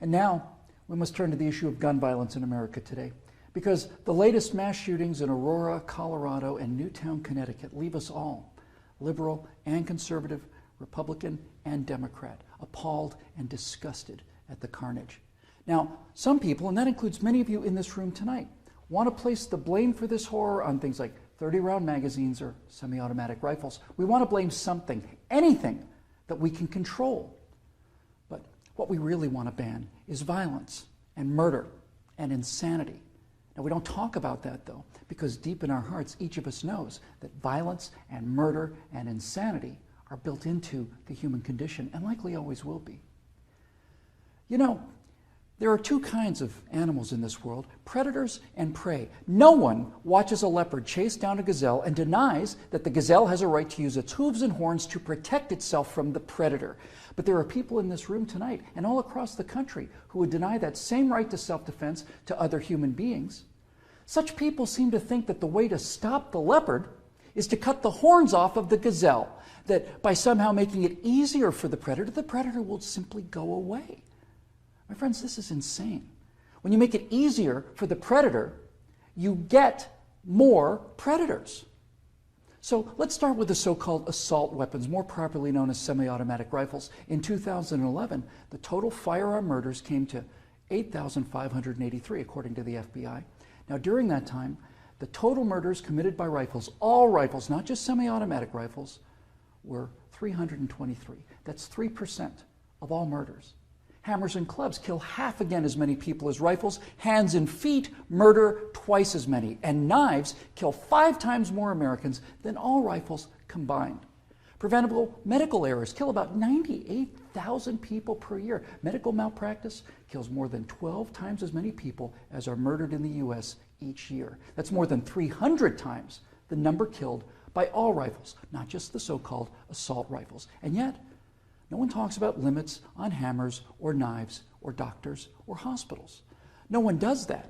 And now we must turn to the issue of gun violence in America today, because the latest mass shootings in Aurora, Colorado, and Newtown, Connecticut leave us all, liberal and conservative, Republican and Democrat, appalled and disgusted at the carnage. Now, some people, and that includes many of you in this room tonight, want to place the blame for this horror on things like 30-round magazines or semi-automatic rifles. We want to blame something, anything that we can control. But what we really want to ban is violence and murder and insanity. Now, we don't talk about that, though, because deep in our hearts, each of us knows that violence and murder and insanity are built into the human condition and likely always will be. You know, there are two kinds of animals in this world, predators and prey. No one watches a leopard chase down a gazelle and denies that the gazelle has a right to use its hooves and horns to protect itself from the predator. But there are people in this room tonight and all across the country who would deny that same right to self-defense to other human beings. Such people seem to think that the way to stop the leopard is to cut the horns off of the gazelle, that by somehow making it easier for the predator will simply go away. My friends, this is insane. When you make it easier for the predator, you get more predators. So let's start with the so-called assault weapons, more properly known as semi-automatic rifles. In 2011, the total firearm murders came to 8,583, according to the FBI. Now, during that time, the total murders committed by rifles, all rifles, not just semi-automatic rifles, were 323. That's 3% of all murders. Hammers and clubs kill half again as many people as rifles. Hands and feet murder twice as many. And knives kill 5 times more Americans than all rifles combined. Preventable medical errors kill about 98,000 people per year. Medical malpractice kills more than 12 times as many people as are murdered in the U.S. each year. That's more than 300 times the number killed by all rifles, not just the so-called assault rifles. And yet, no one talks about limits on hammers or knives or doctors or hospitals. No one does that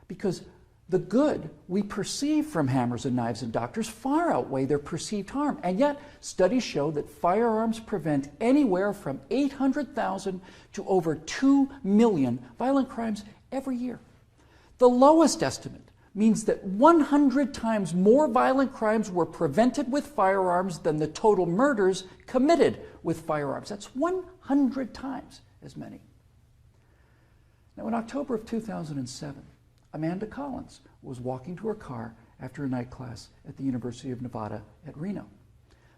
because the good we perceive from hammers and knives and doctors far outweigh their perceived harm. And yet, studies show that firearms prevent anywhere from 800,000 to over 2 million violent crimes every year. The lowest estimate means that 100 times more violent crimes were prevented with firearms than the total murders committed with firearms. That's 100 times as many. Now, in October of 2007, Amanda Collins was walking to her car after a night class at the University of Nevada at Reno.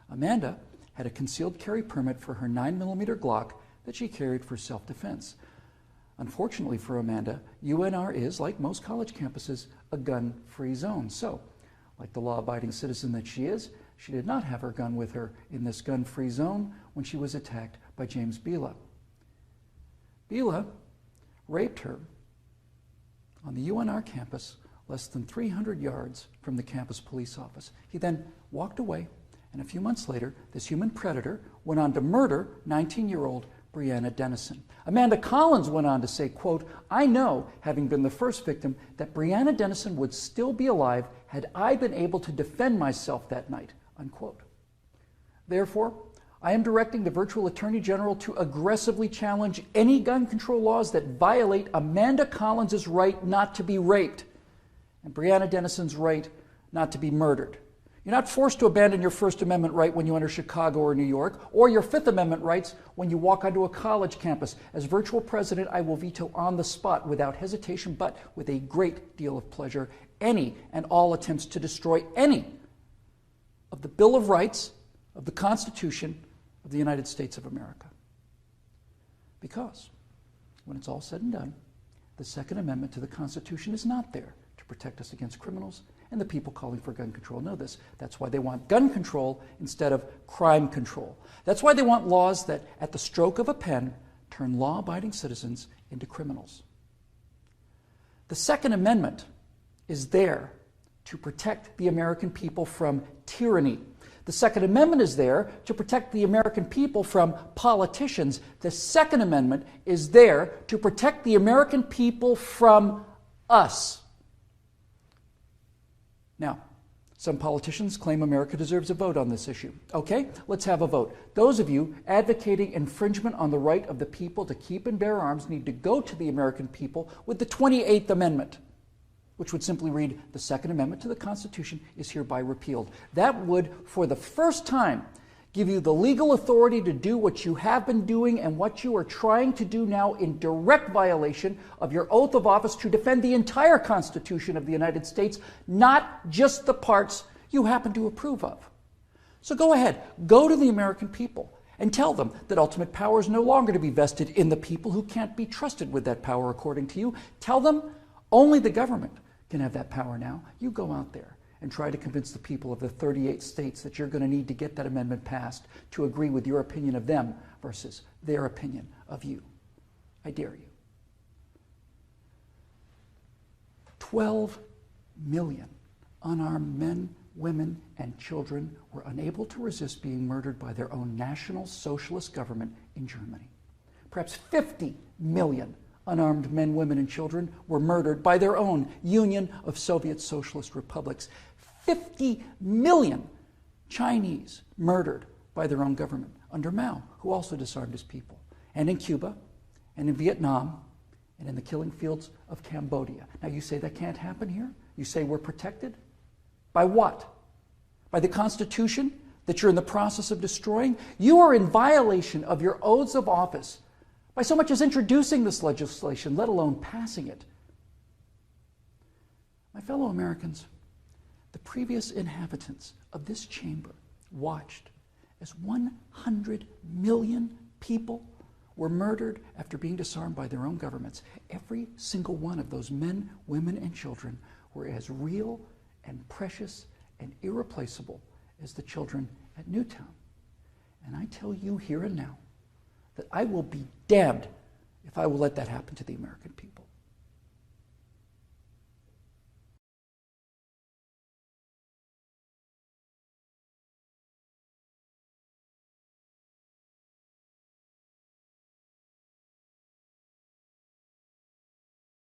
Amanda had a concealed carry permit for her 9mm Glock that she carried for self-defense. Unfortunately for Amanda, UNR is, like most college campuses, a gun-free zone. So, like the law-abiding citizen that she is, she did not have her gun with her in this gun-free zone when she was attacked by James Bila. Bila raped her on the UNR campus less than 300 yards from the campus police office. He then walked away, and a few months later, this human predator went on to murder 19-year-old Breonna Dennison. Amanda Collins went on to say, quote, "I know, having been the first victim, that Breonna Dennison would still be alive had I been able to defend myself that night," unquote. Therefore, I am directing the virtual Attorney General to aggressively challenge any gun control laws that violate Amanda Collins' right not to be raped and Breonna Dennison's right not to be murdered. You're not forced to abandon your First Amendment right when you enter Chicago or New York, or your Fifth Amendment rights when you walk onto a college campus. As virtual president, I will veto on the spot without hesitation, but with a great deal of pleasure, any and all attempts to destroy any of the Bill of Rights, of the Constitution of the United States of America. Because when it's all said and done, the Second Amendment to the Constitution is not there to protect us against criminals, and the people calling for gun control know this. That's why they want gun control instead of crime control. That's why they want laws that, at the stroke of a pen, turn law-abiding citizens into criminals. The Second Amendment is there to protect the American people from tyranny. The Second Amendment is there to protect the American people from politicians. The Second Amendment is there to protect the American people from us. Now, Some politicians claim America deserves a vote on this issue. Okay, let's have a vote. Those of you advocating infringement on the right of the people to keep and bear arms need to go to the American people with the 28th Amendment, which would simply read, the Second Amendment to the Constitution is hereby repealed. That would, for the first time, give you the legal authority to do what you have been doing and what you are trying to do now in direct violation of your oath of office to defend the entire Constitution of the United States, not just the parts you happen to approve of. So go ahead, go to the American people and tell them that ultimate power is no longer to be vested in the people who can't be trusted with that power according to you. Tell them only the government can have that power now. You go out there and try to convince the people of the 38 states that you're going to need to get that amendment passed to agree with your opinion of them versus their opinion of you. I dare you. 12 million unarmed men, women, and children were unable to resist being murdered by their own National Socialist government in Germany. Perhaps 50 million unarmed men, women, and children were murdered by their own Union of Soviet Socialist Republics. 50 million Chinese murdered by their own government under Mao, who also disarmed his people. And in Cuba, and in Vietnam, and in the killing fields of Cambodia. Now you say that can't happen here? You say we're protected? By what? By the Constitution that you're in the process of destroying? You are in violation of your oaths of office by so much as introducing this legislation, let alone passing it. My fellow Americans, the previous inhabitants of this chamber watched as 100 million people were murdered after being disarmed by their own governments. Every single one of those men, women, and children were as real and precious and irreplaceable as the children at Newtown. And I tell you here and now that I will be damned if I will let that happen to the American people.